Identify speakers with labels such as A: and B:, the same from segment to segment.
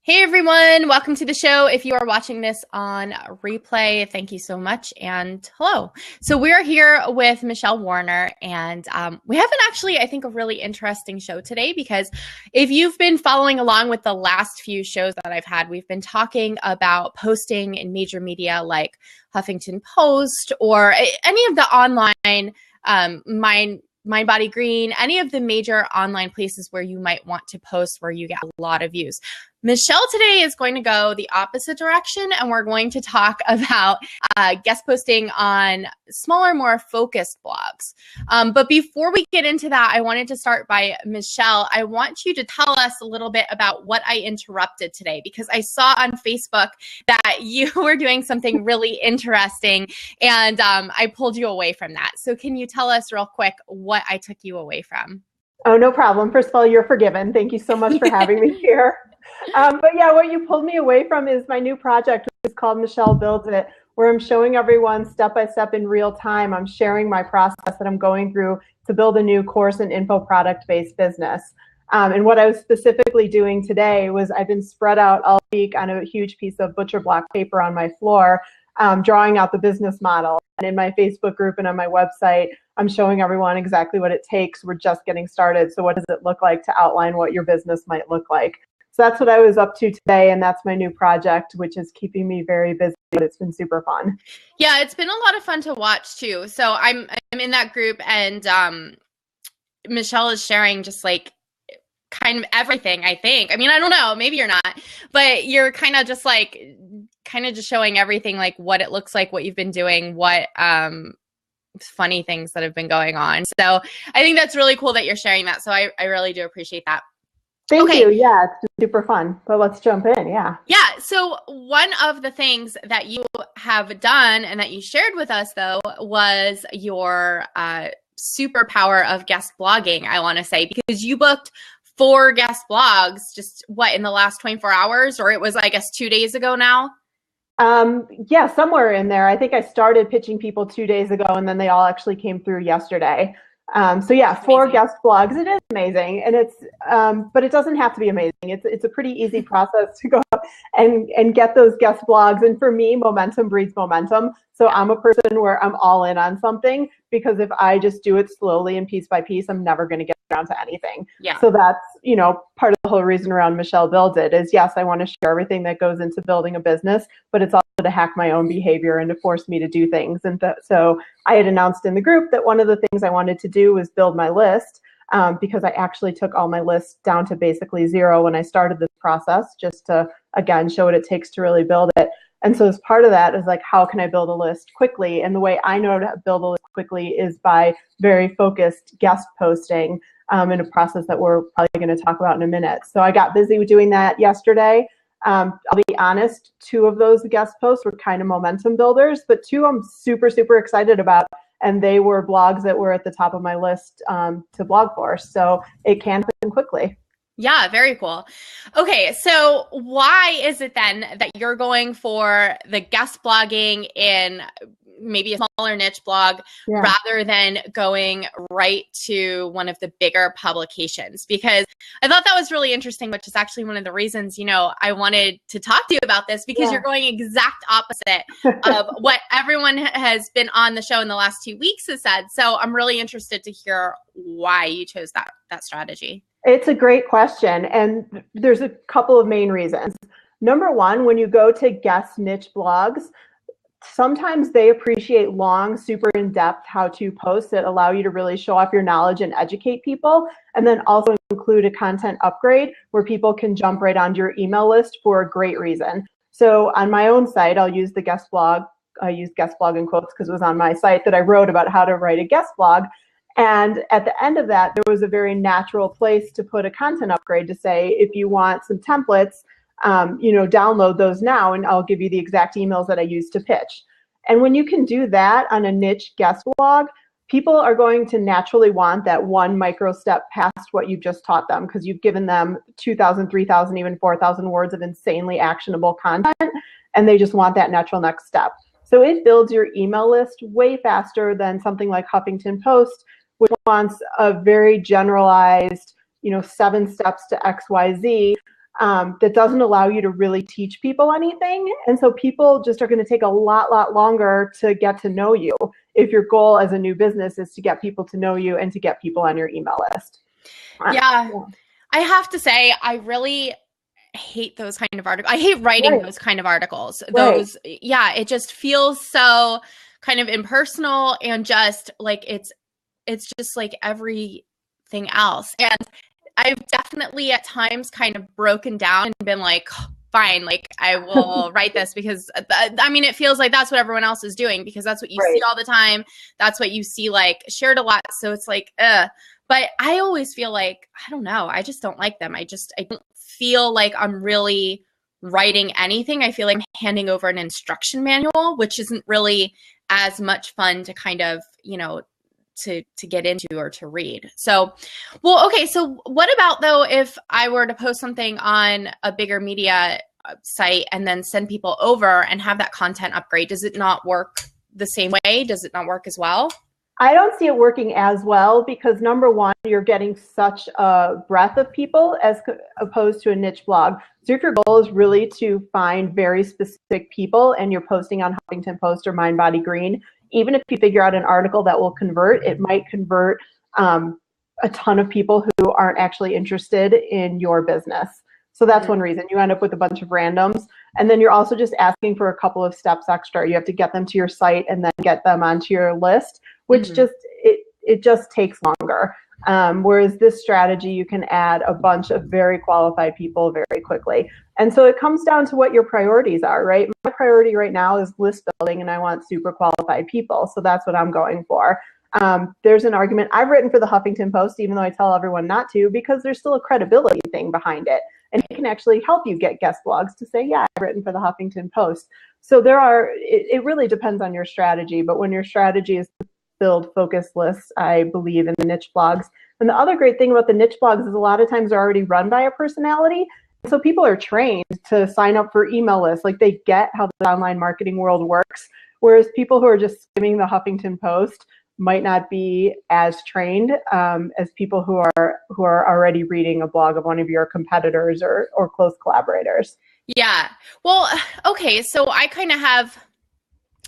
A: Hey everyone, welcome to the show. If you are watching this on replay, thank you so much and hello. So we're here with Michelle Warner and we have I think, a really interesting show today because if you've been following along with the last few shows that I've had, we've been talking about posting in major media like Huffington Post or any of the online Mind Body Green, any of the major online places where you might want to post where you get a lot of views. Michelle today is going to go the opposite direction, and we're going to talk about guest posting on smaller, more focused blogs. But before we get into that, I wanted to start by Michelle. I want you to tell us a little bit about what I interrupted today, because I saw on Facebook that you were doing something really interesting, and I pulled you away from that. So can you tell us real quick what I took you away from?
B: Oh, no problem. First of all, you're forgiven. Thank you so much for having me here. But yeah, what you pulled me away from is my new project, which is called Michelle Builds It, where I'm showing everyone step-by-step in real time. I'm sharing my process that I'm going through to build a new course and info product-based business. And what I was specifically doing today was I've been spread out all week on a huge piece of butcher block paper on my floor, drawing out the business model. And in my Facebook group and on my website, I'm showing everyone exactly what it takes. We're just getting started. So what does it look like to outline what your business might look like? So that's what I was up to today, and that's my new project, which is keeping me very busy, but it's been super fun.
A: Yeah, it's been a lot of fun to watch too. So I'm in that group, and Michelle is sharing just like kind of everything, I think. I mean, I don't know, maybe you're not, but you're kind of just showing everything, like what it looks like, what you've been doing, what funny things that have been going on. So I think that's really cool that you're sharing that. So I really do appreciate that.
B: Thank you. Yeah, it's super fun. But let's jump in. Yeah.
A: Yeah. So one of the things that you have done and that you shared with us, though, was your superpower of guest blogging, I want to say, because you booked 4 guest blogs just in the last 24 hours, or it was, I guess, 2 days ago now?
B: Yeah, somewhere in there. I think I started pitching people 2 days ago, and then they all actually came through yesterday. So yeah, 4 guest blogs. It is amazing, and it's but it doesn't have to be amazing. It's a pretty easy process to go and get those guest blogs. And for me, momentum breeds momentum. So I'm a person where I'm all in on something, because if I just do it slowly and piece by piece, I'm never going to get around to anything.
A: Yeah.
B: So that's, part of the whole reason around Michelle Builds It is, yes, I want to share everything that goes into building a business, but it's also to hack my own behavior and to force me to do things. And so I had announced in the group that one of the things I wanted to do was build my list, because I actually took all my lists down to basically 0 when I started this process, just to, again, show what it takes to really build it. And so as part of that is like, how can I build a list quickly? And the way I know to build a list quickly is by very focused guest posting, in a process that we're probably going to talk about in a minute. So I got busy with doing that yesterday. I'll be honest, 2 of those guest posts were kind of momentum builders, but 2 I'm super, super excited about. And they were blogs that were at the top of my list to blog for. So it can happen quickly.
A: Yeah, very cool. Okay, so why is it then that you're going for the guest blogging in maybe a smaller niche blog rather than going right to one of the bigger publications? Because I thought that was really interesting, which is actually one of the reasons, I wanted to talk to you about this, because you're going exact opposite of what everyone has been on the show in the last 2 weeks has said. So I'm really interested to hear why you chose that strategy.
B: It's a great question, and there's a couple of main reasons. Number one, when you go to guest niche blogs, sometimes they appreciate long, super in-depth how-to posts that allow you to really show off your knowledge and educate people, and then also include a content upgrade where people can jump right onto your email list for a great reason. So on my own site, I'll use the guest blog. I use guest blog in quotes because it was on my site that I wrote about how to write a guest blog. And at the end of that, there was a very natural place to put a content upgrade to say, if you want some templates, download those now, and I'll give you the exact emails that I use to pitch. And when you can do that on a niche guest blog, people are going to naturally want that one micro step past what you've just taught them, because you've given them 2,000, 3,000, even 4,000 words of insanely actionable content, and they just want that natural next step. So it builds your email list way faster than something like Huffington Post, which wants a very generalized, 7 steps to XYZ. that doesn't allow you to really teach people anything. And so people just are going to take a lot longer to get to know you if your goal as a new business is to get people to know you and to get people on your email list.
A: Yeah. I have to say, I really hate those kind of articles. I hate writing those kind of articles. Those, it just feels so kind of impersonal and just like it's just like everything else. And I've definitely at times kind of broken down and been like, fine, like I will write this because I mean, it feels like that's what everyone else is doing because that's what you see all the time. That's what you see like shared a lot. So it's like, but I always feel like, I don't know, I just don't like them. I don't feel like I'm really writing anything. I feel like I'm handing over an instruction manual, which isn't really as much fun to kind of, to get into or to read. So, well, okay. So what about though, if I were to post something on a bigger media site and then send people over and have that content upgrade, does it not work the same way? Does it not work as well?
B: I don't see it working as well because number one, you're getting such a breadth of people as opposed to a niche blog. So if your goal is really to find very specific people and you're posting on Huffington Post or Mind Body Green, even if you figure out an article that will convert, it might convert a ton of people who aren't actually interested in your business. So that's one reason you end up with a bunch of randoms. And then you're also just asking for a couple of steps extra. You have to get them to your site and then get them onto your list, which it just takes longer. Whereas this strategy, you can add a bunch of very qualified people very quickly. And so it comes down to what your priorities are, right? My priority right now is list building and I want super qualified people. So that's what I'm going for. There's an argument. I've written for the Huffington Post, even though I tell everyone not to, because there's still a credibility thing behind it. And it can actually help you get guest blogs to say, yeah, I've written for the Huffington Post. So it really depends on your strategy. But when your strategy is to build focus lists, I believe in the niche blogs. And the other great thing about the niche blogs is a lot of times they're already run by a personality. So people are trained to sign up for email lists. Like they get how the online marketing world works. Whereas people who are just skimming the Huffington Post might not be as trained as people who are already reading a blog of one of your competitors or close collaborators.
A: Yeah. Well, okay. So I kind of have,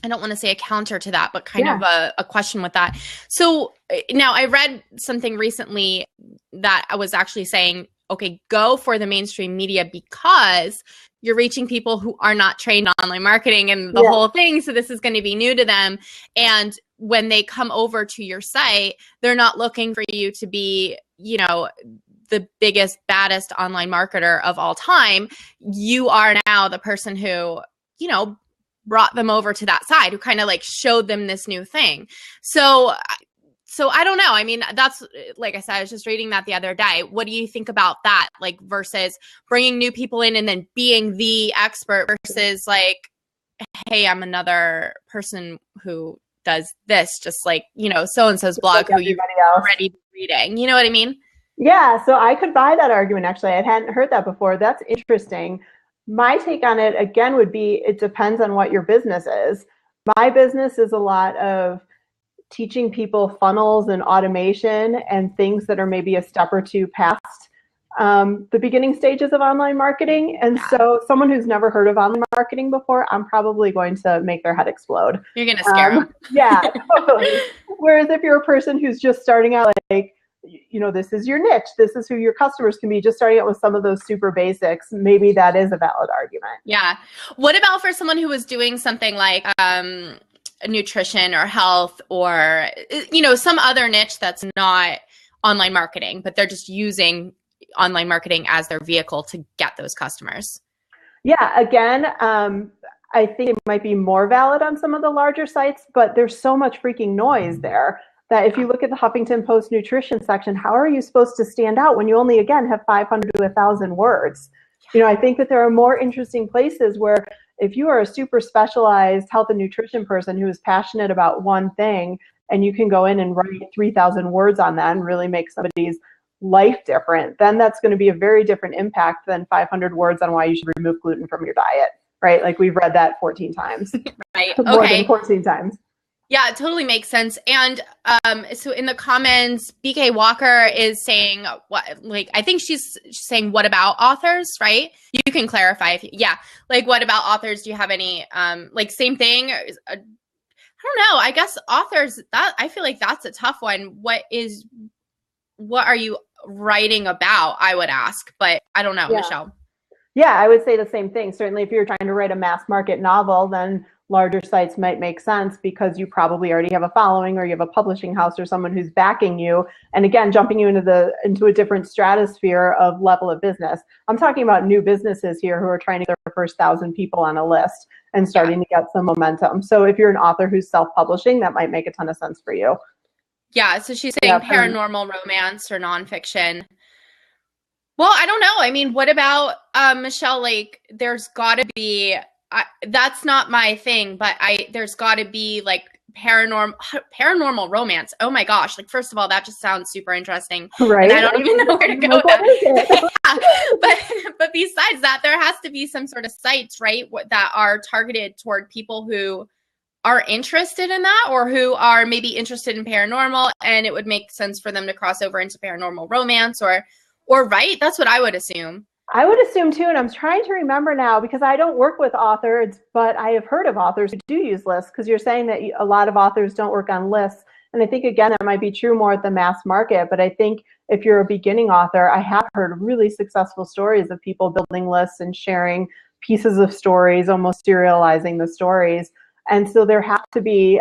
A: I don't want to say a counter to that, but kind of a question with that. So now I read something recently that I was actually saying, okay, go for the mainstream media because you're reaching people who are not trained in online marketing and the whole thing. So this is going to be new to them. And when they come over to your site, they're not looking for you to be, the biggest, baddest online marketer of all time. You are now the person who, brought them over to that side, who kind of like showed them this new thing. So I don't know. I mean, that's, like I said, I was just reading that the other day. What do you think about that? Like versus bringing new people in and then being the expert versus like, hey, I'm another person who does this, just like, so-and-so's blog who you've already been reading. You know what I mean?
B: Yeah. So I could buy that argument. Actually, I hadn't heard that before. That's interesting. My take on it, again, would be it depends on what your business is. My business is a lot of teaching people funnels and automation and things that are maybe a step or two past the beginning stages of online marketing. And so someone who's never heard of online marketing before, I'm probably going to make their head explode.
A: You're going to scare them.
B: Yeah, totally. Whereas if you're a person who's just starting out, like, this is your niche, this is who your customers can be, just starting out with some of those super basics, maybe that is a valid argument.
A: Yeah. What about for someone who was doing something like nutrition or health or, some other niche that's not online marketing, but they're just using online marketing as their vehicle to get those customers?
B: Yeah, again, I think it might be more valid on some of the larger sites, but there's so much freaking noise there that if you look at the Huffington Post nutrition section, how are you supposed to stand out when you only, again, have 500 to 1,000 words? I think that there are more interesting places where if you are a super specialized health and nutrition person who is passionate about one thing, and you can go in and write 3,000 words on that and really make somebody's life different, then that's going to be a very different impact than 500 words on why you should remove gluten from your diet, right? Like we've read that 14 times.
A: Right.
B: More than 14 times.
A: Yeah, it totally makes sense. And so in the comments, BK Walker is saying what, like, I think she's saying, what about authors, right? You can clarify if, yeah, like, what about authors? Do you have any, like, same thing? I don't know. I guess authors, that I feel like that's a tough one. What are you writing about? I would ask, but I don't know,
B: Yeah.
A: Michelle.
B: Yeah, I would say the same thing. Certainly, if you're trying to write a mass market novel, then larger sites might make sense because you probably already have a following or you have a publishing house or someone who's backing you. And again, jumping you into a different stratosphere of level of business. I'm talking about new businesses here who are trying to get their first 1,000 people on a list and starting to get some momentum. So if you're an author who's self-publishing, that might make a ton of sense for you.
A: Yeah, so she's saying paranormal romance or nonfiction. Well, I don't know. I mean, what about Michelle? Like, there's got to be. That's not my thing, but there's got to be like paranormal romance. Oh my gosh! Like, first of all, that just sounds super interesting,
B: right?
A: And I don't even know where to go with that. Yeah. But besides that, there has to be some sort of sites, right, that are targeted toward people who are interested in that or who are maybe interested in paranormal, and it would make sense for them to cross over into paranormal romance or right? That's what I would assume.
B: I would assume too, and I'm trying to remember now because I don't work with authors, but I have heard of authors who do use lists because you're saying that a lot of authors don't work on lists. And I think, again, that might be true more at the mass market, but I think if you're a beginning author, I have heard really successful stories of people building lists and sharing pieces of stories, almost serializing the stories. And so there have to be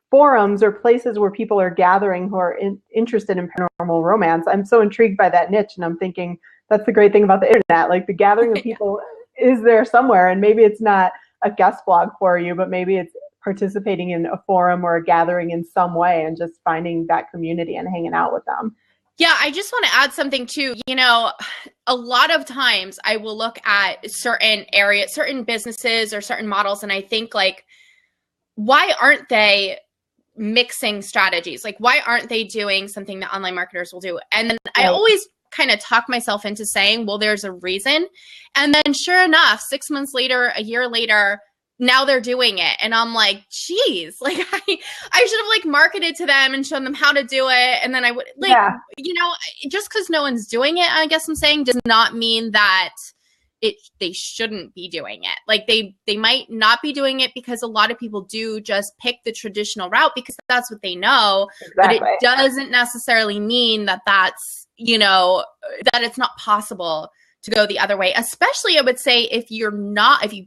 B: forums or places where people are gathering who are interested in paranormal romance. I'm so intrigued by that niche, and I'm thinking that's the great thing about the internet. Like, the gathering of people is there somewhere, and maybe it's not a guest blog for you, but maybe it's participating in a forum or a gathering in some way and just finding that community and hanging out with them.
A: Yeah, I just want to add something too. You know, a lot of times I will look at certain areas, certain businesses or certain models, and I think, like, why aren't they mixing strategies? Like, why aren't they doing something that online marketers will do? And then I always kind of talk myself into saying, well, there's a reason. And then sure enough, 6 months later, a year later, now they're doing it. And I'm like, geez, like I should have like marketed to them and shown them how to do it. And then I would like, you know, just because no one's doing it, I guess I'm saying, does not mean that they shouldn't be doing it. Like they might not be doing it because a lot of people do just pick the traditional route because that's what they know. Exactly. But it doesn't necessarily mean that that's, you know, that it's not possible to go the other way. Especially, I would say, if you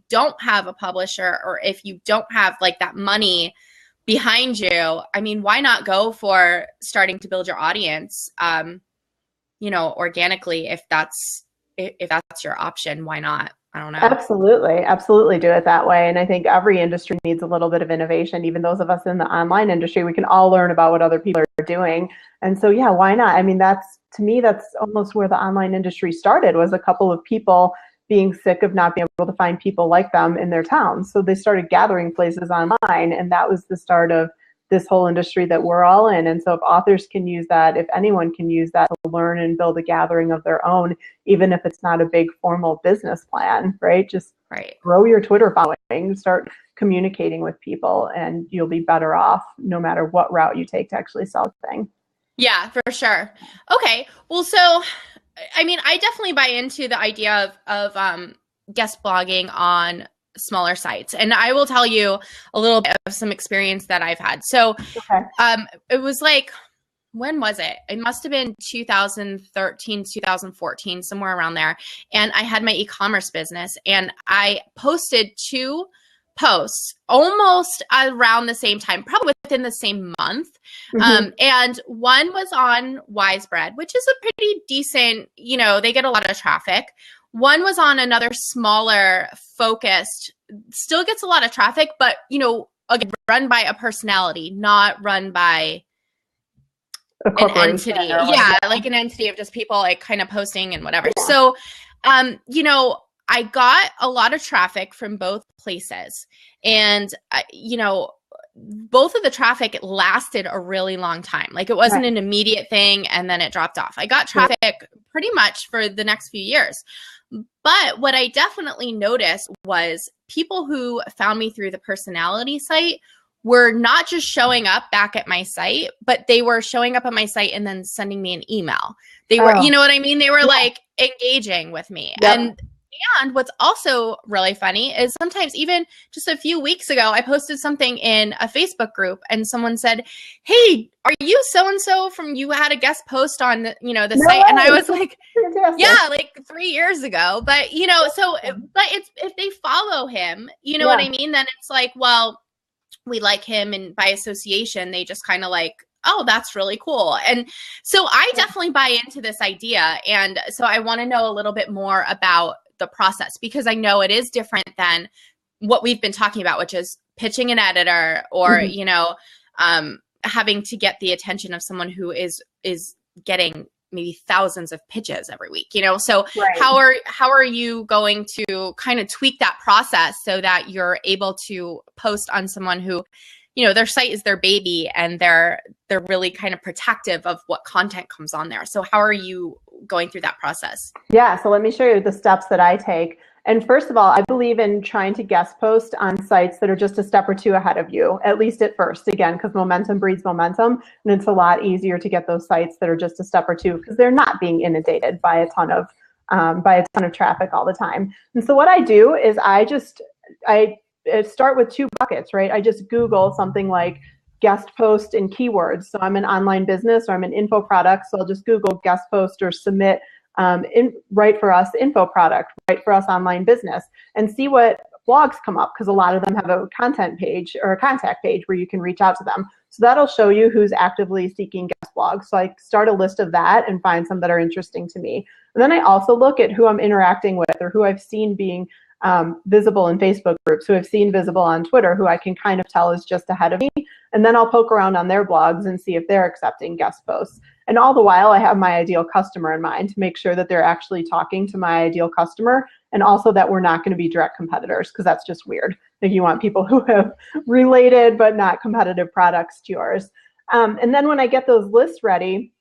A: don't have a publisher or if you don't have like that money behind you, I mean, why not go for starting to build your audience, you know, organically, if that's your option? Why not? I don't know.
B: Absolutely do it that way. And I think every industry needs a little bit of innovation. Even those of us in the online industry, we can all learn about what other people are doing. And so, yeah, why not? I mean, to me, that's almost where the online industry started, was a couple of people being sick of not being able to find people like them in their towns. So they started gathering places online, and that was the start of this whole industry that we're all in. And so if authors can use that, if anyone can use that to learn and build a gathering of their own, even if it's not a big formal business plan, right? Just grow your Twitter following, start communicating with people, and you'll be better off no matter what route you take to actually sell a thing.
A: Yeah, for sure. Okay. Well, so, I mean, I definitely buy into the idea of guest blogging on smaller sites. And I will tell you a little bit of some experience that I've had. So it was like, when was it? It must have been 2013, 2014, somewhere around there. And I had my e-commerce business, and I posted 2 posts almost around the same time, probably within the same month. And one was on Wisebread, which is a pretty decent, you know, they get a lot of traffic. One was on another smaller focused, still gets a lot of traffic, but, you know, again, run by a personality, not run by an entity. Yeah, like an entity of just people like kind of posting and whatever. Yeah. So, you know, I got a lot of traffic from both places, and, you know, both of the traffic lasted a really long time. Like, it wasn't an immediate thing and then it dropped off. I got traffic pretty much for the next few years. But what I definitely noticed was people who found me through the personality site were not just showing up back at my site, but they were showing up on my site and then sending me an email. They were, you know what I mean? They were like engaging with me.
B: Yep.
A: And what's also really funny is sometimes even just a few weeks ago, I posted something in a Facebook group and someone said, "Hey, are you so-and-so from, you had a guest post on the, the site?" And I was like,
B: Fantastic.
A: yeah, like 3 years ago. But, so, but it's, if they follow him, you know what I mean? Then it's like, well, we like him, and by association, they just kind of like, oh, that's really cool. And so I definitely buy into this idea. And so I want to know a little bit more about the process, because I know it is different than what we've been talking about, which is pitching an editor or, having to get the attention of someone who is getting maybe thousands of pitches every week, So how are you going to kind of tweak that process so that you're able to post on someone who, their site is their baby, and they're really kind of protective of what content comes on there. So how are you going through that process?
B: Yeah, so let me show you the steps that I take. And first of all, I believe in trying to guest post on sites that are just a step or two ahead of you, at least at first, again, because momentum breeds momentum. And it's a lot easier to get those sites that are just a step or two because they're not being inundated by a ton of traffic all the time. And so what I do is I start with two buckets, right? I just Google something like guest post and keywords. So I'm an online business, or I'm an info product. So I'll just Google guest post or submit right for us info product, right for us online business, and see what blogs come up, because a lot of them have a content page or a contact page where you can reach out to them. So that'll show you who's actively seeking guest blogs. So I start a list of that and find some that are interesting to me. And then I also look at who I'm interacting with, or who I've seen being visible in Facebook groups, who I've seen visible on Twitter, who I can kind of tell is just ahead of me. And then I'll poke around on their blogs and see if they're accepting guest posts. And all the while, I have my ideal customer in mind to make sure that they're actually talking to my ideal customer, and also that we're not going to be direct competitors, because that's just weird. Like, you want people who have related but not competitive products to yours. And then when I get those lists ready,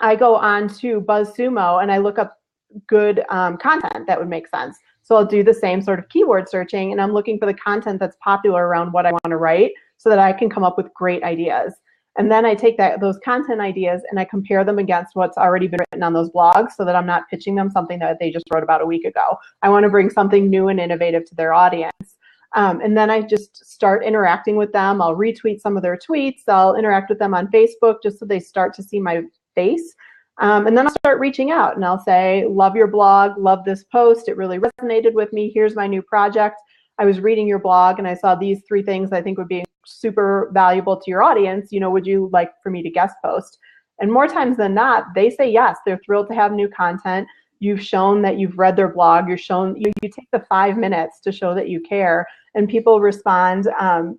B: I go on to BuzzSumo and I look up good content that would make sense. So I'll do the same sort of keyword searching, and I'm looking for the content that's popular around what I want to write so that I can come up with great ideas. And then I take those content ideas and I compare them against what's already been written on those blogs, so that I'm not pitching them something that they just wrote about a week ago. I want to bring something new and innovative to their audience. And then I just start interacting with them. I'll retweet some of their tweets. I'll interact with them on Facebook just so they start to see my face. And then I'll start reaching out and I'll say, love your blog, love this post. It really resonated with me. Here's my new project. I was reading your blog and I saw these 3 things I think would be super valuable to your audience. Would you like for me to guest post? And more times than not, they say yes. They're thrilled to have new content. You've shown that you've read their blog. You're shown, you take the 5 minutes to show that you care, and people respond,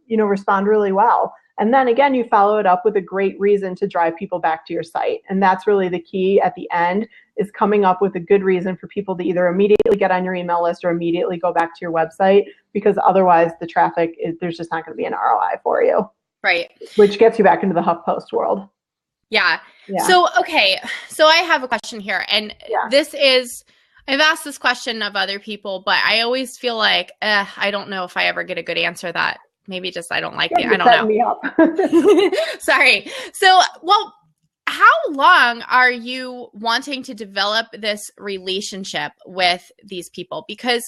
B: respond really well. And then again, you follow it up with a great reason to drive people back to your site. And that's really the key at the end, is coming up with a good reason for people to either immediately get on your email list or immediately go back to your website, because otherwise the traffic there's just not going to be an ROI for you.
A: Right.
B: Which gets you back into the HuffPost world.
A: Yeah. So, okay. So I have a question here, and I've asked this question of other people, but I always feel like, I don't know if I ever get a good answer. That maybe just, I don't like it. I don't know.
B: Me up.
A: Sorry. So, how long are you wanting to develop this relationship with these people? Because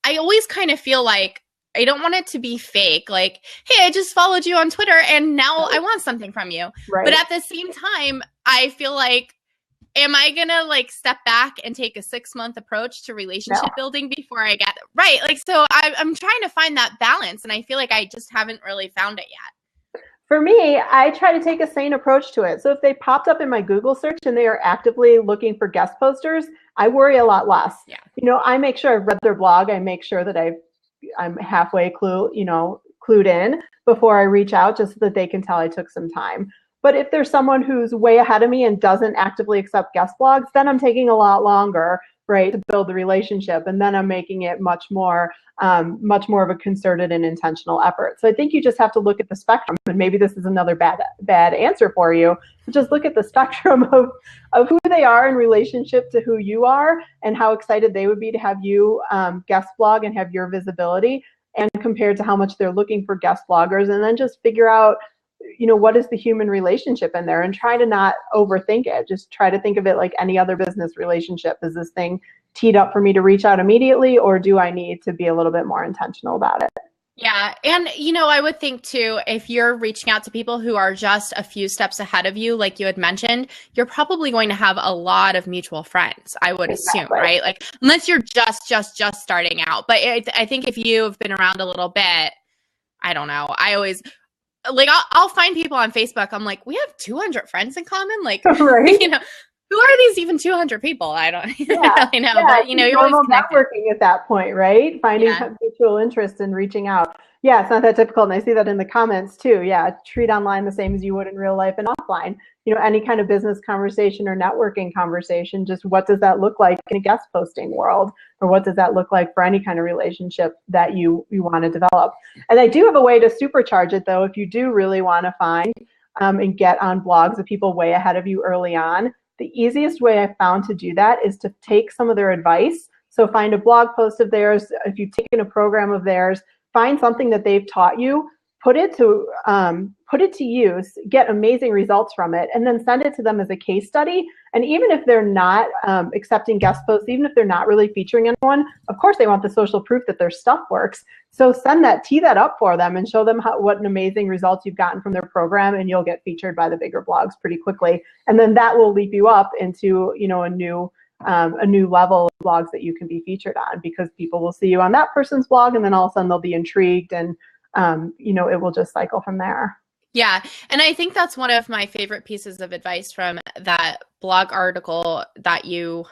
A: I always kind of feel like I don't want it to be fake. Like, hey, I just followed you on Twitter and now I want something from you. Right. But at the same time, I feel like, am I going to step back and take a 6-month approach to relationship building before I get right? So I'm trying to find that balance, and I feel like I just haven't really found it yet.
B: For me, I try to take a sane approach to it. So if they popped up in my Google search and they are actively looking for guest posters, I worry a lot less. Yeah. I make sure I've read their blog. I make sure that I'm halfway clued in before I reach out, just so that they can tell I took some time. But if there's someone who's way ahead of me and doesn't actively accept guest blogs, then I'm taking a lot longer, right, to build the relationship. And then I'm making it much more of a concerted and intentional effort. So I think you just have to look at the spectrum, and maybe this is another bad answer for you, but just look at the spectrum of who they are in relationship to who you are, and how excited they would be to have you guest blog and have your visibility. and compared to how much they're looking for guest bloggers, and then just figure out, what is the human relationship in there, and try to not overthink it. Just try to think of it like any other business relationship. Is this thing teed up for me to reach out immediately, or do I need to be a little bit more intentional about it?
A: Yeah. And, I would think too, if you're reaching out to people who are just a few steps ahead of you, like you had mentioned, you're probably going to have a lot of mutual friends, I would assume, right? Like, unless you're just starting out. But I think if you've been around a little bit, I don't know. I always, like, I'll find people on Facebook. I'm like, we have 200 friends in common. Like,
B: right?
A: Who are these even 200 people? I don't really know.
B: Yeah,
A: but, you're always
B: networking at that point, right? Finding mutual interest and reaching out. Yeah, it's not that difficult. And I see that in the comments too. Yeah, treat online the same as you would in real life and offline. Any kind of business conversation or networking conversation, just what does that look like in a guest posting world? Or what does that look like for any kind of relationship that you want to develop? And I do have a way to supercharge it, though, if you do really want to find and get on blogs of people way ahead of you early on. The easiest way I've found to do that is to take some of their advice. So find a blog post of theirs. If you've taken a program of theirs, find something that they've taught you, put it to use, get amazing results from it, and then send it to them as a case study. And even if they're not accepting guest posts, even if they're not really featuring anyone, of course they want the social proof that their stuff works. So tee that up for them and show them what an amazing results you've gotten from their program, and you'll get featured by the bigger blogs pretty quickly. And then that will leap you up into a new level of blogs that you can be featured on, because people will see you on that person's blog, and then all of a sudden they'll be intrigued, and it will just cycle from there.
A: Yeah. And I think that's one of my favorite pieces of advice from that blog article that your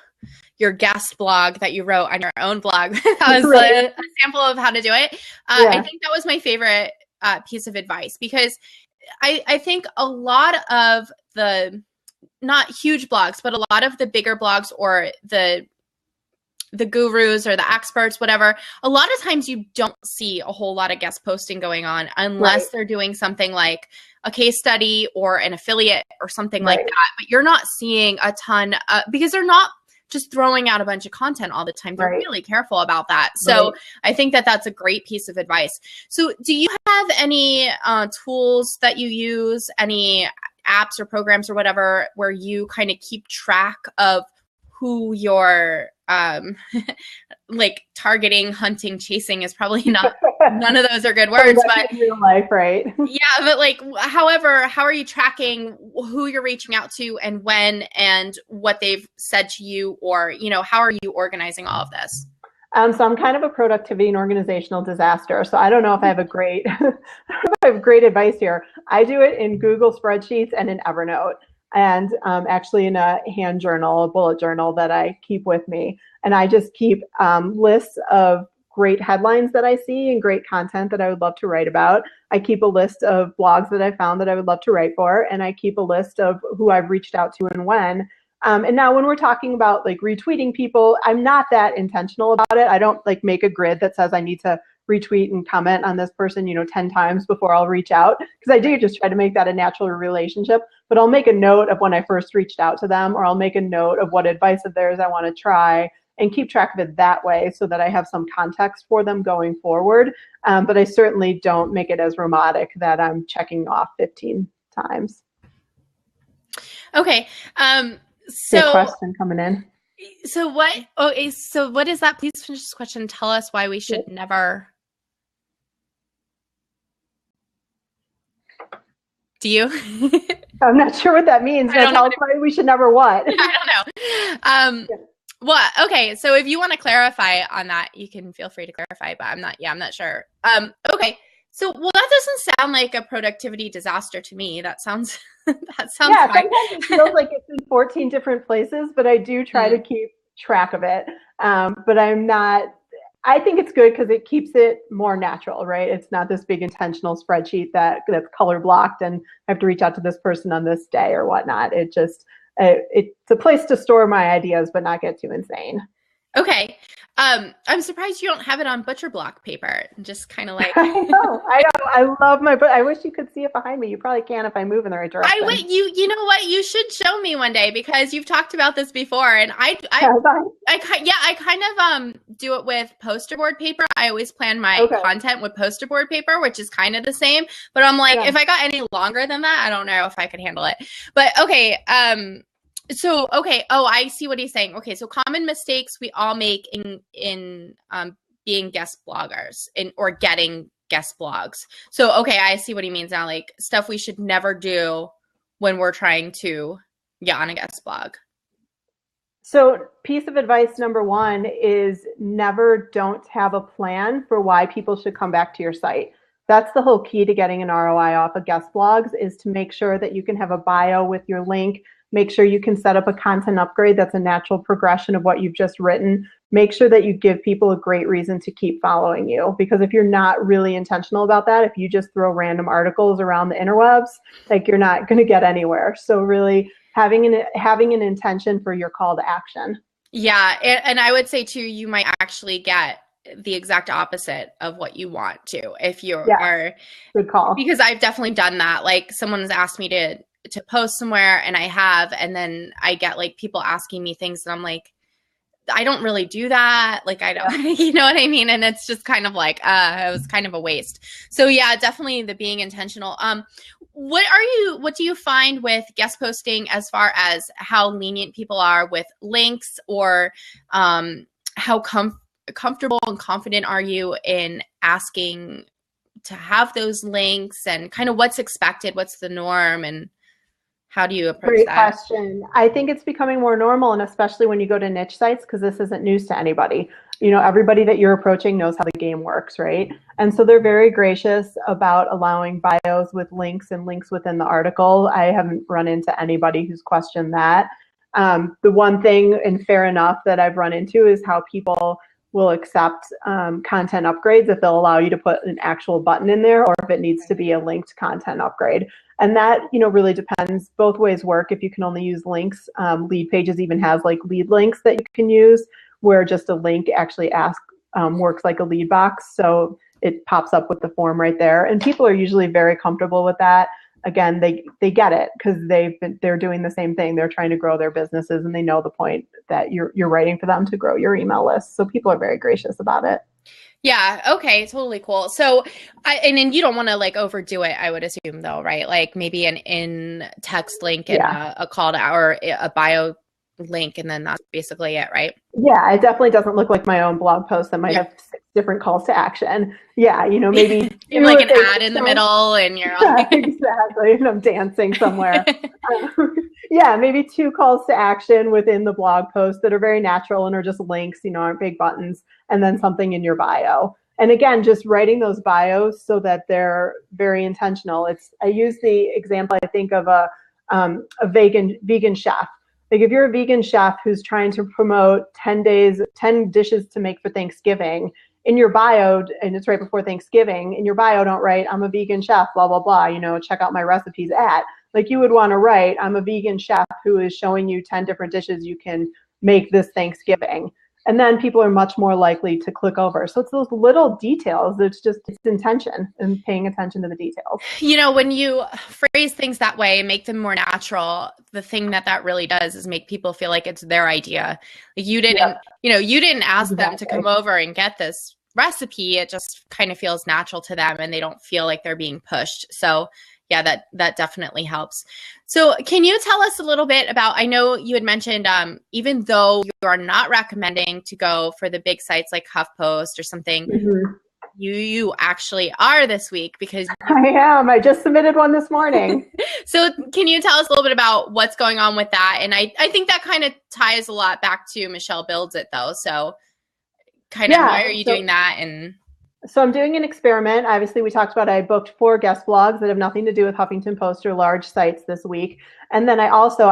A: guest blog that you wrote on your own blog. That was a sample of how to do it. I think that was my favorite piece of advice, because I think a lot of the, not huge blogs, but a lot of the bigger blogs, or the gurus or the experts, whatever, a lot of times you don't see a whole lot of guest posting going on unless they're doing something like a case study or an affiliate or something like that. But you're not seeing a ton because they're not just throwing out a bunch of content all the time. They're really careful about that. So I think that that's a great piece of advice. So do you have any tools that you use, any apps or programs or whatever, where you kind of keep track of who your like targeting, hunting, chasing is probably not, none of those are good words, but
B: in real life, right?
A: Yeah, but like, however, how are you tracking who you're reaching out to and when, and what they've said to you, or, how are you organizing all of this?
B: So I'm kind of a productivity and organizational disaster. So I don't know if I have great advice here. I do it in Google spreadsheets and in Evernote, and actually in a hand journal, a bullet journal that I keep with me. And I just keep lists of great headlines that I see and great content that I would love to write about. I keep a list of blogs that I found that I would love to write for, and I keep a list of who I've reached out to and when. And now when we're talking about like retweeting people, I'm not that intentional about it. I don't like make a grid that says I need to retweet and comment on this person, 10 times before I'll reach out, because I do just try to make that a natural relationship. But I'll make a note of when I first reached out to them, or I'll make a note of what advice of theirs I want to try, and keep track of it that way so that I have some context for them going forward. But I certainly don't make it as robotic that I'm checking off 15 times.
A: Okay.
B: So good question coming in.
A: So what? Okay. So what is that? Please finish this question. Tell us why we should never. Do you?
B: I'm not sure what that means. Tell us why we should never what?
A: I don't know. Well, okay. So if you want to clarify on that, you can feel free to clarify, but I'm not sure. Okay. So, well, that doesn't sound like a productivity disaster to me. That sounds fine.
B: Sometimes it feels like it's in 14 different places, but I do try to keep track of it. But I think it's good because it keeps it more natural, right? It's not this big intentional spreadsheet that's color blocked and I have to reach out to this person on this day or whatnot. It just, it's a place to store my ideas, but not get too insane.
A: Okay. I'm surprised you don't have it on butcher block paper. Just kind of like
B: I know. I love my book. I wish you could see it behind me. You probably can if I move in the right direction.
A: You know what? You should show me one day because you've talked about this before, and I kind of do it with poster board paper. I always plan my content with poster board paper, which is kind of the same. But I'm like, if I got any longer than that, I don't know if I could handle it. But okay, oh, I see what he's saying. Okay, so common mistakes we all make in being guest bloggers or getting guest blogs. So, okay, I see what he means now. Like stuff we should never do when we're trying to get on a guest blog.
B: So piece of advice number one is don't have a plan for why people should come back to your site. That's the whole key to getting an ROI off of guest blogs, is to make sure that you can have a bio with your link. Make sure you can set up a content upgrade that's a natural progression of what you've just written. Make sure that you give people a great reason to keep following you. Because if you're not really intentional about that, if you just throw random articles around the interwebs, like you're not going to get anywhere. So really having an intention for your call to action.
A: Yeah. And I would say too, you might actually get the exact opposite of what you want to if you are.
B: Good call.
A: Because I've definitely done that. Like someone's asked me to post somewhere and I have, and then I get like people asking me things and I'm like, I don't really do that. Like, I don't, you know what I mean? And it's just kind of like, it was kind of a waste. So yeah, definitely the being intentional. What do you find with guest posting as far as how lenient people are with links, or how comfortable and confident are you in asking to have those links, and kind of what's expected, what's the norm, and how do you approach that?
B: Great question. I think it's becoming more normal, and especially when you go to niche sites, because this isn't news to anybody. You know, everybody that you're approaching knows how the game works, right? And so they're very gracious about allowing bios with links and links within the article. I haven't run into anybody who's questioned that. The one thing, and fair enough, that I've run into is how people will accept content upgrades if they'll allow you to put an actual button in there, or if it needs to be a linked content upgrade. And that, really depends. Both ways work. If you can only use links, Lead Pages even has like lead links that you can use, where just a link actually works like a lead box. So it pops up with the form right there. And people are usually very comfortable with that. Again, they get it because they're doing the same thing. They're trying to grow their businesses, and they know the point that you're writing for them to grow your email list. So people are very gracious about it.
A: Yeah. Okay. Totally cool. So, and then you don't want to like overdo it, I would assume, though, right? Like maybe an in-text link and a call to, or a bio link, and then that's basically it, right?
B: Yeah, it definitely doesn't look like my own blog post that might have 6 different calls to action. Yeah, maybe
A: you have like an ad in the middle, and you're like,
B: exactly, and I'm dancing somewhere. Yeah, maybe 2 calls to action within the blog post that are very natural and are just links, aren't big buttons, and then something in your bio. And again, just writing those bios so that they're very intentional. I use the example, I think, of a vegan chef. Like if you're a vegan chef who's trying to promote 10 dishes to make for Thanksgiving, in your bio, and it's right before Thanksgiving, in your bio don't write, I'm a vegan chef, blah, blah, blah, check out my recipes at. Like you would want to write, I'm a vegan chef who is showing you 10 different dishes you can make this Thanksgiving. And then people are much more likely to click over. So it's those little details. It's intention and paying attention to the details.
A: When you phrase things that way, make them more natural, the thing that really does is make people feel like it's their idea. Like you didn't, you didn't ask them to come over and get this recipe. It just kind of feels natural to them, and they don't feel like they're being pushed. So yeah, that definitely helps. So can you tell us a little bit about, I know you had mentioned, even though you are not recommending to go for the big sites like HuffPost or something, you actually are this week, because
B: I am. I just submitted one this morning.
A: So can you tell us a little bit about what's going on with that? And I think that kind of ties a lot back to Michelle Builds It, though. So kind of why are you doing that? And
B: so I'm doing an experiment. Obviously, we talked about I booked 4 guest blogs that have nothing to do with Huffington Post or large sites this week. And then I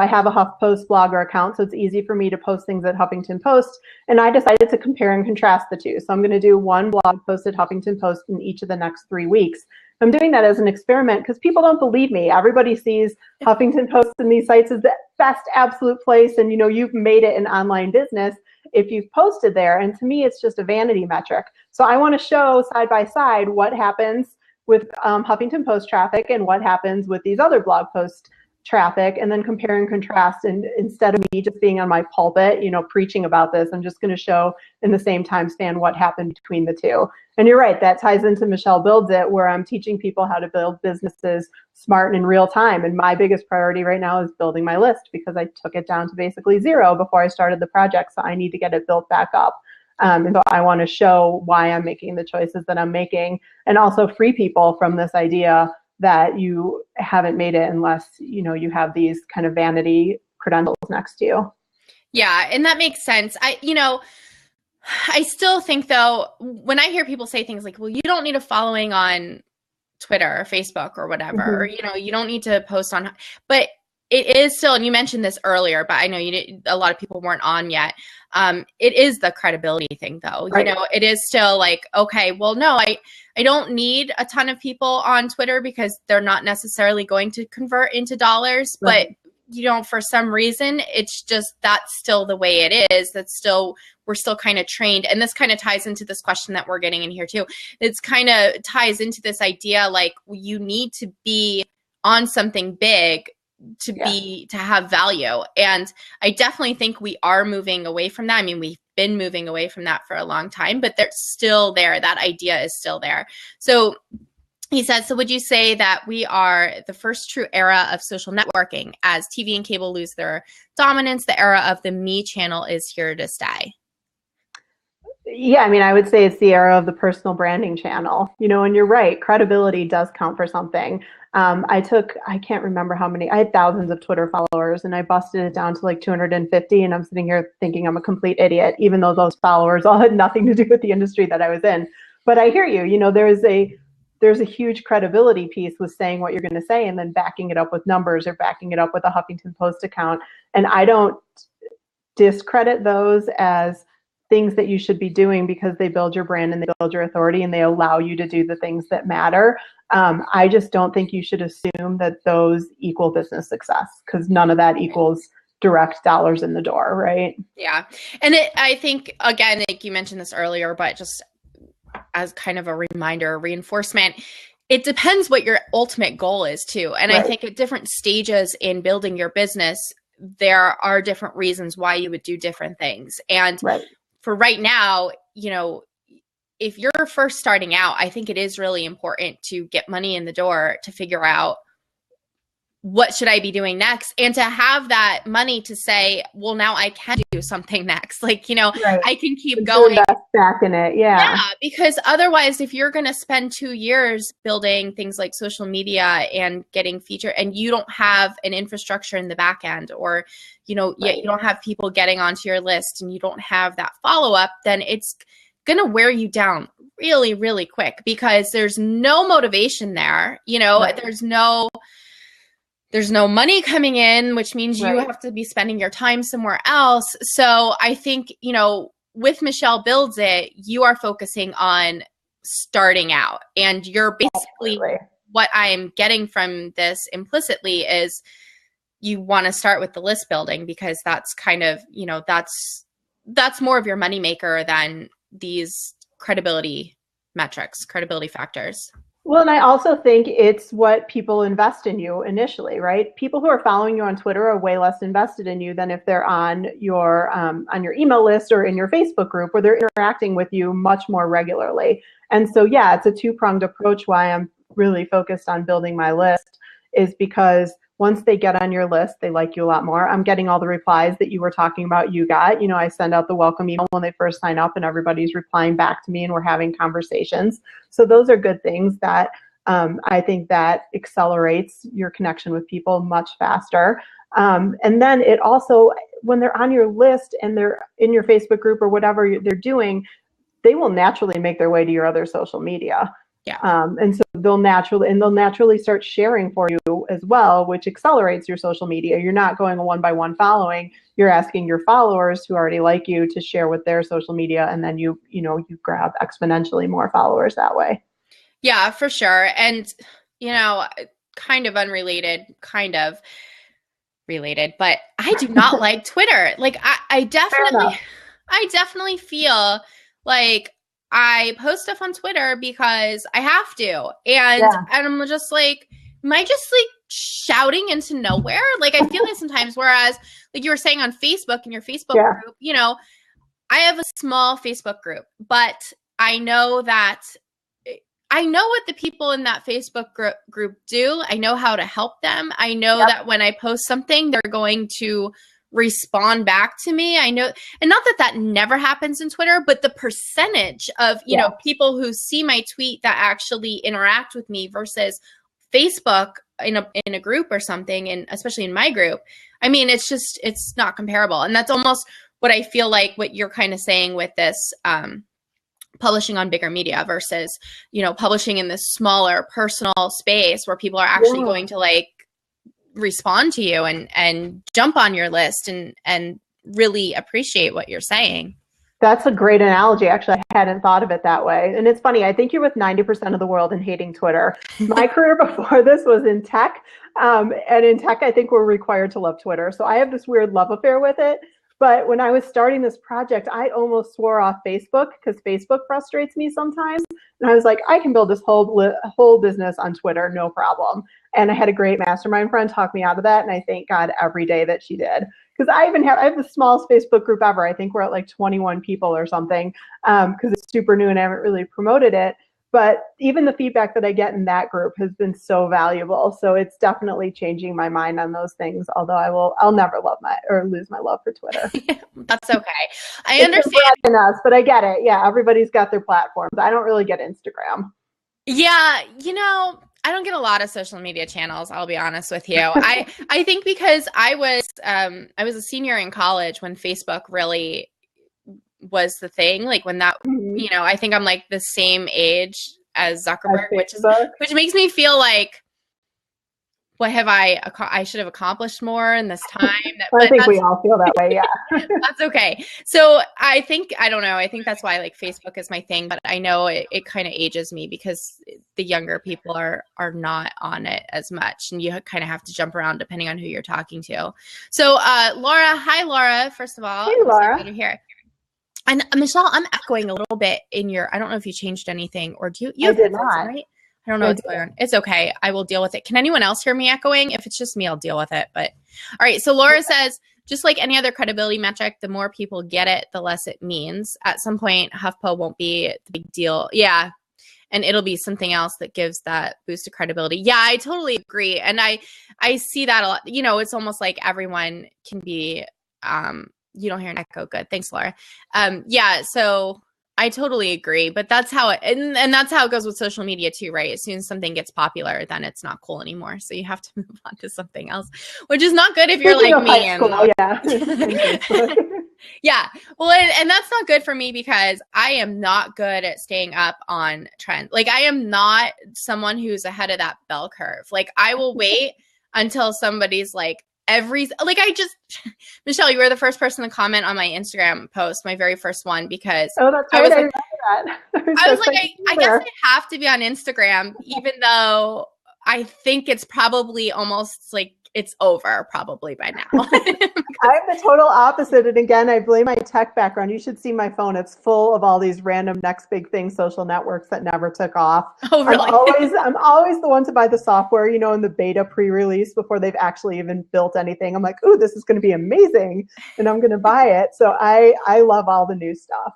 B: have a HuffPost blogger account, so it's easy for me to post things at Huffington Post. And I decided to compare and contrast the two. So I'm going to do 1 blog post at Huffington Post in each of the next 3 weeks. I'm doing that as an experiment because people don't believe me. Everybody sees Huffington Post and these sites as the best absolute place, and you've made it an online business. if you've posted there. And to me, it's just a vanity metric. So I want to show side by side what happens with Huffington Post traffic and what happens with these other blog post traffic, and then compare and contrast. And instead of me just being on my pulpit, preaching about this, I'm just going to show in the same time span what happened between the two. And you're right, that ties into Michelle Builds It, where I'm teaching people how to build businesses smart and in real time. And my biggest priority right now is building my list, because I took it down to basically 0 before I started the project. So I need to get it built back up. And so I want to show why I'm making the choices that I'm making, and also free people from this idea that you haven't made it unless, you have these kind of vanity credentials next to you.
A: Yeah. And that makes sense. I still think, though, when I hear people say things like, well, you don't need a following on Twitter or Facebook or whatever, or, you don't need to post on, but it is still, and you mentioned this earlier, but I know a lot of people weren't on yet. It is the credibility thing, though. Right. It is still like, okay, well, no, I don't need a ton of people on Twitter because they're not necessarily going to convert into dollars. Right. But, for some reason, it's just, that's still the way it is. We're still kind of trained. And this kind of ties into this question that we're getting in here too. It's kind of ties into this idea, like, you need to be on something big to have value. And I definitely think we are moving away from that. I mean, we've been moving away from that for a long time, but they're still there. That idea is still there. So he says, so would you say that we are the first true era of social networking? As TV and cable lose their dominance, the era of the me channel is here to stay.
B: Yeah, I mean, I would say it's the era of the personal branding channel, and you're right. Credibility does count for something. I can't remember how many, I had thousands of Twitter followers, and I busted it down to like 250. And I'm sitting here thinking I'm a complete idiot, even though those followers all had nothing to do with the industry that I was in. But I hear you, there's a huge credibility piece with saying what you're going to say and then backing it up with numbers or backing it up with a Huffington Post account. And I don't discredit those as things that you should be doing, because they build your brand and they build your authority and they allow you to do the things that matter. I just don't think you should assume that those equal business success, because none of that equals direct dollars in the door, right?
A: Yeah. And I think, again, like you mentioned this earlier, but just as kind of a reminder, reinforcement, it depends what your ultimate goal is too. And right. I think at different stages in building your business, there are different reasons why you would do different things. And right. For right now, if you're first starting out, I think it is really important to get money in the door to figure out what should I be doing next, and to have that money to say, well, now I can do something next. Like, right. I can keep going.
B: Invest back in it. Yeah.
A: Yeah. Because otherwise, if you're going to spend 2 years building things like social media and getting featured, and you don't have an infrastructure in the back end, or, right. You don't have people getting onto your list, and you don't have that follow up, then it's going to wear you down really, really quick, because there's no motivation there. Right. There's no money coming in, which means right. You have to be spending your time somewhere else. So I think, with Michelle Builds It, you are focusing on starting out, and you're basically, absolutely. What I'm getting from this implicitly is you want to start with the list building, because that's kind of, that's more of your moneymaker than these credibility metrics, credibility factors.
B: Well, and I also think it's what people invest in you initially, right? People who are following you on Twitter are way less invested in you than if they're on your email list or in your Facebook group, where they're interacting with you much more regularly. And so, yeah, it's a two-pronged approach. Why I'm really focused on building my list is because once they get on your list, they like you a lot more. I'm getting all the replies that you were talking about you got. I send out the welcome email when they first sign up, and everybody's replying back to me, and we're having conversations. So those are good things that I think that accelerates your connection with people much faster. And then it also, when they're on your list and they're in your Facebook group or whatever they're doing, they will naturally make their way to your other social media.
A: Yeah.
B: And so they'll naturally start sharing for you as well, which accelerates your social media. You're not going a one-by-one following. You're asking your followers who already like you to share with their social media, and then you grab exponentially more followers that way.
A: Yeah, for sure. And kind of unrelated, kind of related, but I do not like Twitter. Like I definitely I definitely feel like I post stuff on Twitter because I have to. And I'm just like, am I just like shouting into nowhere? Like I feel like sometimes, whereas like you were saying on Facebook in your Facebook group, you know, I have a small Facebook group, but I know that I know what the people in that Facebook group do. I know how to help them. I know that when I post something, they're going to respond back to me. I know, and not that that never happens in Twitter, but the percentage of, you know, people who see my tweet that actually interact with me versus Facebook in a group or something, and especially in my group, I mean, it's not comparable. And that's almost what I feel like what you're kind of saying with this, publishing on bigger media versus, you know, publishing in this smaller personal space where people are actually going to like respond to you and jump on your list and really appreciate what you're saying.
B: That's a great analogy. Actually, I hadn't thought of it that way. And it's funny, I think you're with 90% of the world in hating Twitter. My career before this was in tech. And in tech, I think we're required to love Twitter. So I have this weird love affair with it. But when I was starting this project, I almost swore off Facebook because Facebook frustrates me sometimes. And I was like, I can build this whole business on Twitter, no problem. And I had a great mastermind friend talk me out of that. And I thank God every day that she did. Because I have the smallest Facebook group ever. I think we're at like 21 people or something because it's super new and I haven't really promoted it. But even the feedback that I get in that group has been so valuable. So it's definitely changing my mind on those things. Although I'll never lose my love for Twitter.
A: That's okay. I understand.
B: But I get it. Yeah, everybody's got their platforms. I don't really get Instagram.
A: Yeah, you know, I don't get a lot of social media channels, I'll be honest with you. I think because I was a senior in college when Facebook really was the thing, like when that, you know, I think I'm like the same age as Zuckerberg, which makes me feel like, what have I should have accomplished more in this time.
B: I think we all feel that way. Yeah.
A: That's okay. So I don't know. I think that's why like Facebook is my thing, but I know it kind of ages me because the younger people are not on it as much. And you kind of have to jump around depending on who you're talking to. So Laura, hi, Laura, first of all.
B: Hey, Laura.
A: You're here. And Michelle, I'm echoing a little bit in your, I don't know if you changed anything or do you
B: I did not.
A: Right? I don't know what's going on. It's okay. I will deal with it. Can anyone else hear me echoing? If it's just me, I'll deal with it. But all right. So Laura says, just like any other credibility metric, the more people get it, the less it means. At some point, HuffPo won't be the big deal. Yeah. And it'll be something else that gives that boost of credibility. Yeah, I totally agree. And I see that a lot. You know, it's almost like everyone can be, you don't hear an echo. Good. Thanks, Laura. Yeah. So I totally agree, but that's how it, and that's how it goes with social media too, right? As soon as something gets popular, then it's not cool anymore. So you have to move on to something else, which is not good if you're like me. Yeah. Well, and that's not good for me because I am not good at staying up on trend. Like I am not someone who's ahead of that bell curve. Like I will wait until somebody's like, Michelle, you were the first person to comment on my Instagram post, my very first one, because
B: that's right. I remember that.
A: I was like, I guess I have to be on Instagram, even though I think it's probably almost like it's over probably by now.
B: I'm the total opposite. And again, I blame my tech background. You should see my phone. It's full of all these random next big thing social networks that never took off.
A: Oh, really?
B: I'm always the one to buy the software, you know, in the beta pre-release before they've actually even built anything. I'm like, ooh, this is going to be amazing. And I'm going to buy it. So I love all the new stuff.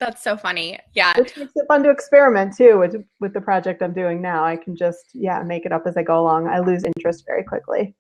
A: That's so funny. Yeah.
B: Which makes it fun to experiment too with the project I'm doing now. I can just, make it up as I go along. I lose interest very quickly.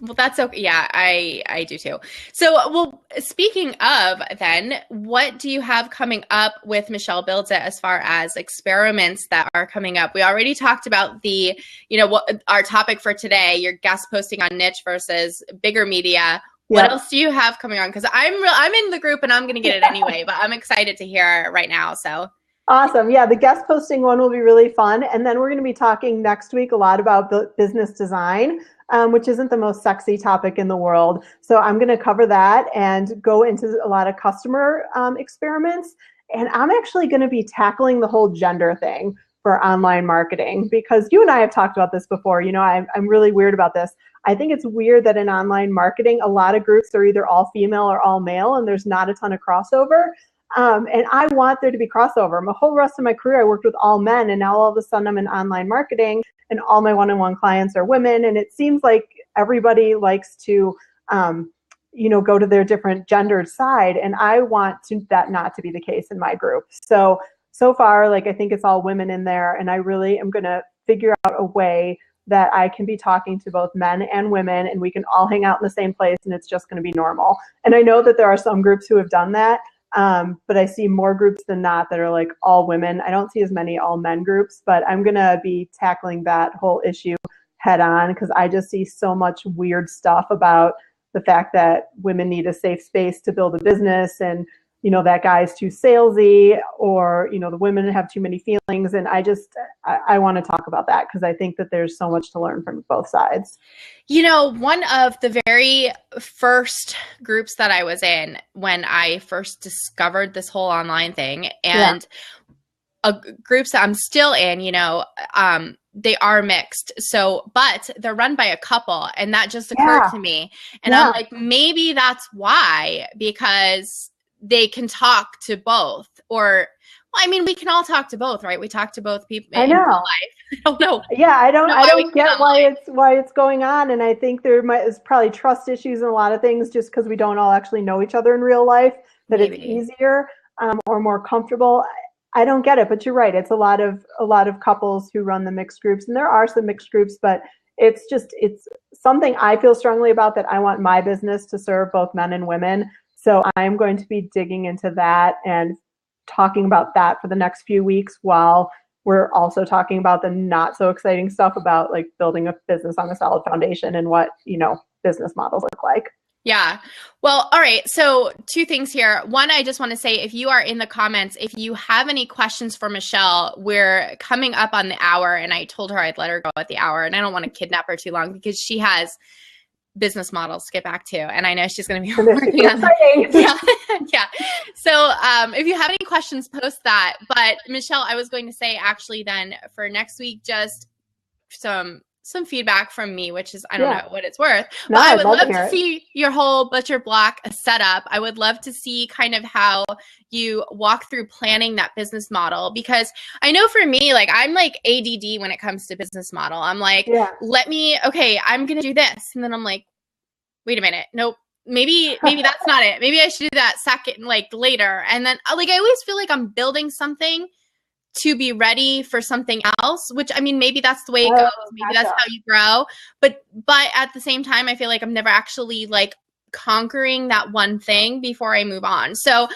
A: Well, that's okay. Yeah, I do too. So, well, speaking of then, what do you have coming up with Michelle Builds It as far as experiments that are coming up? We already talked about the, what our topic for today, your guest posting on niche versus bigger media. What else do you have coming on? Because I'm in the group and I'm going to get it anyway, but I'm excited to hear right now. So.
B: Awesome. Yeah, the guest posting one will be really fun. And then we're going to be talking next week a lot about business design, which isn't the most sexy topic in the world. So I'm going to cover that and go into a lot of customer experiments. And I'm actually going to be tackling the whole gender thing. for online marketing, because you and I have talked about this before. You know, I'm really weird about this. I think it's weird that in online marketing, a lot of groups are either all female or all male, and there's not a ton of crossover. And I want there to be crossover. My whole rest of my career, I worked with all men, and now all of a sudden I'm in online marketing, and all my one-on-one clients are women. And it seems like everybody likes to, go to their different gendered side. And I want that not to be the case in my group. So far, I think it's all women in there. And I really am going to figure out a way that I can be talking to both men and women, and we can all hang out in the same place, and it's just going to be normal. And I know that there are some groups who have done that. But I see more groups than not that are all women. I don't see as many all men groups, but I'm going to be tackling that whole issue head on, because I just see so much weird stuff about the fact that women need a safe space to build a business, and, that guy's too salesy, or, the women have too many feelings. And I want to talk about that, because I think that there's so much to learn from both sides.
A: One of the very first groups that I was in when I first discovered this whole online thing, and groups that I'm still in, they are mixed. But they're run by a couple, and that just occurred to me. And I'm like, maybe that's why, because they can talk to both. Or, we can all talk to both, right? We talk to both people in real life. I don't know.
B: Yeah, I don't get why it's going on. And I think is probably trust issues and a lot of things, just because we don't all actually know each other in real life, that Maybe. It's easier or more comfortable. I don't get it, but you're right. It's a lot of couples who run the mixed groups, and there are some mixed groups, but it's something I feel strongly about, that I want my business to serve both men and women. So I'm going to be digging into that and talking about that for the next few weeks, while we're also talking about the not so exciting stuff about building a business on a solid foundation and what, business models look like.
A: Yeah. Well, all right. So 2 things here. One, I just want to say, if you are in the comments, if you have any questions for Michelle, we're coming up on the hour, and I told her I'd let her go at the hour, and I don't want to kidnap her too long, because she has business models to get back to, and I know she's going to be working on that. Yeah. So if you have any questions, post that. But Michelle, I was going to say, actually, then for next week, just some feedback from me, which is, I don't know what it's worth, but I would love to see your whole butcher block setup. I would love to see kind of how you walk through planning that business model, because I know for me, I'm ADD when it comes to business model. I'm I'm going to do this. And then I'm like, wait a minute. Nope. Maybe that's not it. Maybe I should do that second, later. And then I always feel like I'm building something to be ready for something else, which, maybe that's the way it goes. Maybe that's how you grow. But at the same time, I feel like I'm never actually conquering that one thing before I move on. So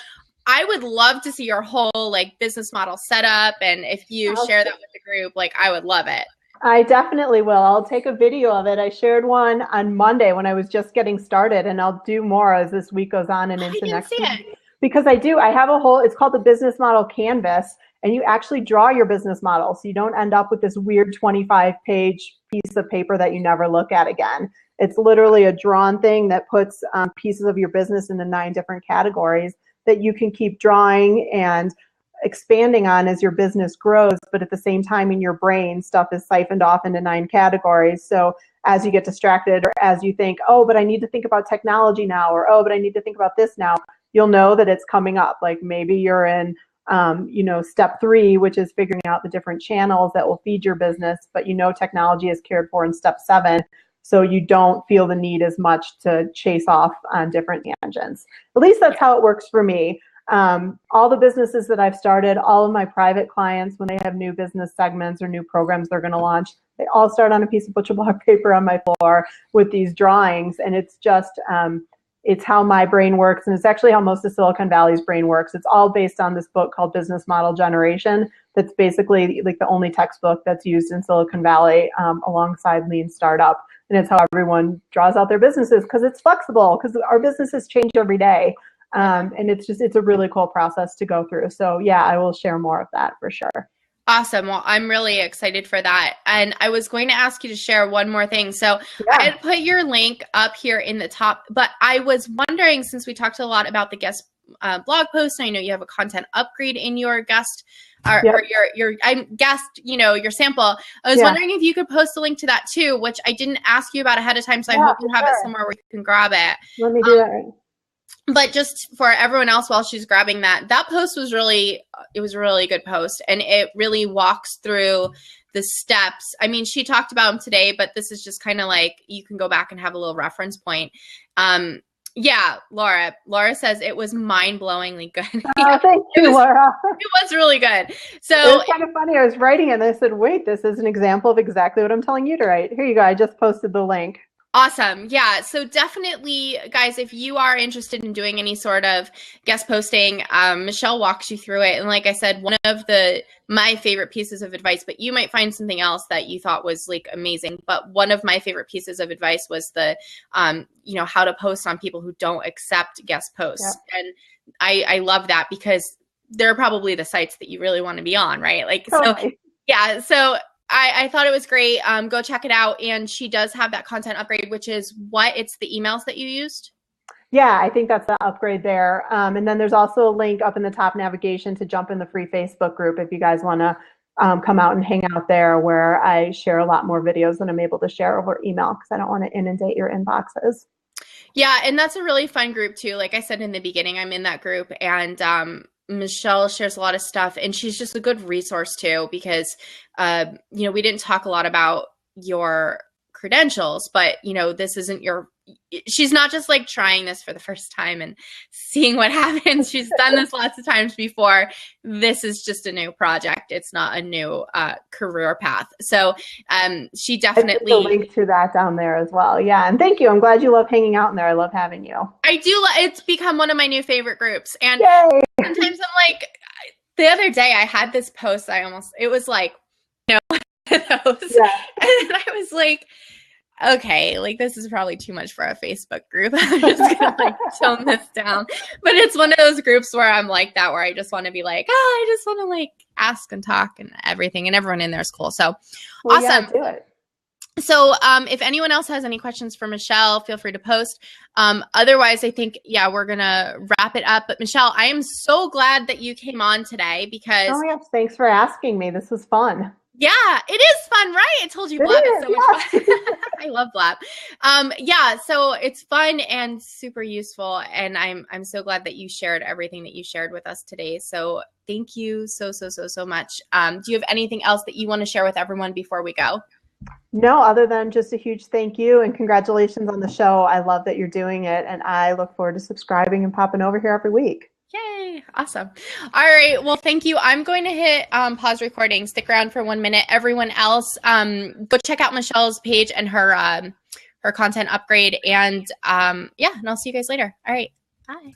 A: I would love to see your whole business model setup. And if you share that with the group, I would love it.
B: I definitely will. I'll take a video of it. I shared one on Monday when I was just getting started, and I'll do more as this week goes on and into next week. Because I have it's called the business model canvas, and you actually draw your business model, so you don't end up with this weird 25-page piece of paper that you never look at again. It's literally a drawn thing that puts pieces of your business into 9 different categories that you can keep drawing and expanding on as your business grows. But at the same time, in your brain, stuff is siphoned off into 9 categories. So as you get distracted, or as you think, oh, but I need to think about technology now, or oh, but I need to think about this now, you'll know that it's coming up. Maybe you're in step 3, which is figuring out the different channels that will feed your business, but technology is cared for in step 7. So you don't feel the need as much to chase off on different tangents. At least that's how it works for me. All the businesses that I've started, all of my private clients, when they have new business segments or new programs they're going to launch, they all start on a piece of butcher block paper on my floor with these drawings. And it's just, it's how my brain works. And it's actually how most of Silicon Valley's brain works. It's all based on this book called Business Model Generation. That's basically the only textbook that's used in Silicon Valley alongside Lean Startup. And it's how everyone draws out their businesses, because it's flexible, because our businesses change every day. And it's a really cool process to go through. So yeah, I will share more of that for sure.
A: Awesome. Well, I'm really excited for that. And I was going to ask you to share one more thing. So I had put your link up here in the top, but I was wondering, since we talked a lot about the guest blog posts. I know you have a content upgrade in your guest or your guest, your sample. I was wondering if you could post a link to that too, which I didn't ask you about ahead of time. So I hope you have it somewhere where you can grab it.
B: Let me do that.
A: But just for everyone else, while she's grabbing that post was it was a really good post, and it really walks through the steps. I mean, she talked about them today, but this is just kind of like, you can go back and have a little reference point. Yeah, Laura says it was mind-blowingly good.
B: Oh, thank you, Laura.
A: It was really good. So
B: it was kind of funny. I was writing it and I said, wait, this is an example of exactly what I'm telling you to write. Here you go. I just posted the link.
A: Awesome. Yeah. So definitely, guys, if you are interested in doing any sort of guest posting, Michelle walks you through it. And like I said, one of my favorite pieces of advice, but you might find something else that you thought was like amazing. But one of my favorite pieces of advice was how to post on people who don't accept guest posts. Yep. And I love that, because they're probably the sites that you really want to be on, right? Like, totally. So yeah. So I thought it was great. Go check it out. And she does have that content upgrade, which is it's the emails that you used?
B: Yeah, I think that's the upgrade there. And then there's also a link up in the top navigation to jump in the free Facebook group if you guys want to come out and hang out there, where I share a lot more videos than I'm able to share over email, because I don't want to inundate your inboxes.
A: Yeah, and that's a really fun group too. Like I said in the beginning, I'm in that group, and Michelle shares a lot of stuff, and she's just a good resource too, because, we didn't talk a lot about your credentials, but this isn't she's not just like trying this for the first time and seeing what happens. She's done this lots of times before. This is just a new project. It's not a new career path. So she definitely
B: a link to that down there as well. Yeah. And thank you. I'm glad you love hanging out in there. I love having you.
A: I do. It's become one of my new favorite groups. And
B: Yay!
A: Sometimes I'm like, the other day I had this post. It was like, those. Yeah. And I was like, okay, like this is probably too much for a Facebook group. I'm just gonna like tone this down. But it's one of those groups where I'm like that, where I just want to be like, I just want to like ask and talk and everything, and everyone in there is cool. So awesome.
B: Yeah, do it.
A: So if anyone else has any questions for Michelle, feel free to post. Otherwise, I think, we're going to wrap it up. But Michelle, I am so glad that you came on today, because
B: oh, yes, thanks for asking me. This was fun.
A: Yeah, it is fun, right? I told you Blab is so much fun. I love Blab. So it's fun and super useful, and I'm so glad that you shared everything that you shared with us today. So thank you so much. Do you have anything else that you want to share with everyone before we go?
B: No, other than just a huge thank you and congratulations on the show. I love that you're doing it, and I look forward to subscribing and popping over here every week.
A: Yay. Awesome. All right. Well, thank you. I'm going to hit pause recording. Stick around for 1 minute. Everyone else, go check out Michelle's page and her content upgrade. And and I'll see you guys later. All right. Bye.